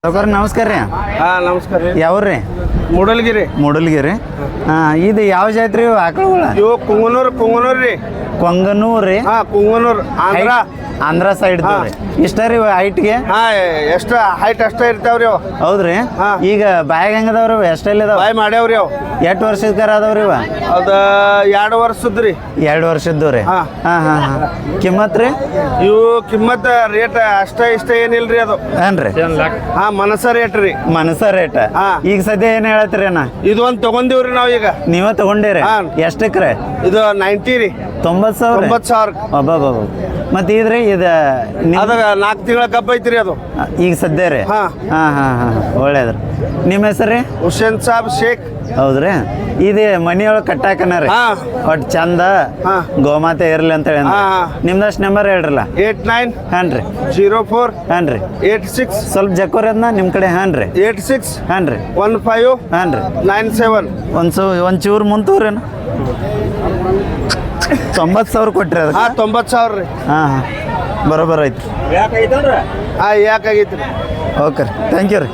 ಸಾವ್ಕಾರ ನಮಸ್ಕಾರ ರೀ. ನಮಸ್ಕಾರ ರೀ. ಯಾವ್ರಿ? ಮೂಡಲ್ಗಿರಿ. ಇದು ಯಾವ ಜಾತ್ರೆ ಇವು ಆಕಳುಗಳ? ಇವು ಕುಂಗನೂರ್ ರೀ. ಕೊಂಗನೂರ್ ರೀ. ಕುಂಗನೂರ್ ಆಂಧ್ರ ಸೈಡ್ ಇಷ್ಟ ರೀ ಹೈಟ್ಗೆ? ಎಷ್ಟ ಹೈಟ್ ಅಷ್ಟ ಇರ್ತಾವ್ರಿ ಅವ. ಹೌದ್ರಿ. ಈಗ ಬಾಯಾಗ ಹೆಂಗದವ್ರಿ? ಎಷ್ಟೆಲ್ಲ ಇದಾವ? ಬಾಯ್ ಮಾಡ್ಯಾವ್ರಿ ಅವ್. ಎಷ್ಟು ವರ್ಷದ ಕರ ಅದಾವ್ರಿ ಇವ? ಅದ 2 ವರ್ಷದ್ರಿ. 2 ವರ್ಷದ್ದು ರೀ. ಕಿಮ್ಮತ್ ರೀ? ಇವು ಕಿಮ್ಮತ್ ರೇಟ್ ಅಷ್ಟ ಇಷ್ಟ ಏನಿಲ್ರಿ ಅದು. ಏನ್ರಿ? ಮನಸ ರೇಟ್ ರೀ. ಮನಸ ರೇಟ್. ಈಗ ಸದ್ಯ ಏನ್ ಹೇಳತ್ರಿ ಅಣ್ಣ? ಇದು ಒಂದ್ ತಗೊಂಡಿವ್ರಿ ನಾವ್ ಈಗ. ನೀವ ತಗೊಂಡಿರಿ? ಎಷ್ಟಕ್ರೆ? ಇದು 90 ರೀ. 90,000. 90,000. ಅಬ್ಬಾ. ಮತ್ತೆ ಇದ್ರಿ ಇದು ಅದ 4 ತಿಂಗಳ ಕಬ್ಬ ಐತ್ರಿ ಅದು ಈಗ ಸದ್ಯ ರೀ. ಒಳ್ಳೇದ್ರಿ. ನಿಮ್ಮ ಹೆಸರು ರೀ? ಹುಸೇನ್ ಸಾಬ್ ಶೇಖ್. ಹೌದ್ರಿ. ಇದು ಮನಿಯೊಳಗೆ ಕಟ್ಟಾಕನ ರೀ. ಒಟ್ಟು ಚಂದ ಗೋಮಾತೆ ಇರ್ಲಿ ಅಂತ ಹೇಳಿ. ನಿಮ್ದಷ್ಟು ನಂಬರ್ ಹೇಳ್ರಲ್ಲ. 89 ಹಾನ್ ರೀ 04 ಹಾನ್ ರೀ 86 ಸ್ವಲ್ಪ ಜಕ್ಕೋರಿ ಅದನ್ನ ನಿಮ್ಮ ಕಡೆ. ಹಾನ್ ರೀ 86 ಹಾನ್ ರೀ 15 ಹಾನ್ ರೀ 97. ಒಂಚೂರು ಮುಂತೂರೇನು? 90,000 ಕೊಟ್ರಿ ಅದಕ್ಕೆ? 90,000 ರೀ. ಬರೋಬ್ಬರ ಐತಿ. ಯಾಕಾಗೈತ್ರಿ? ಓಕೆ ರೀ, ಥ್ಯಾಂಕ್ ಯು ರೀ.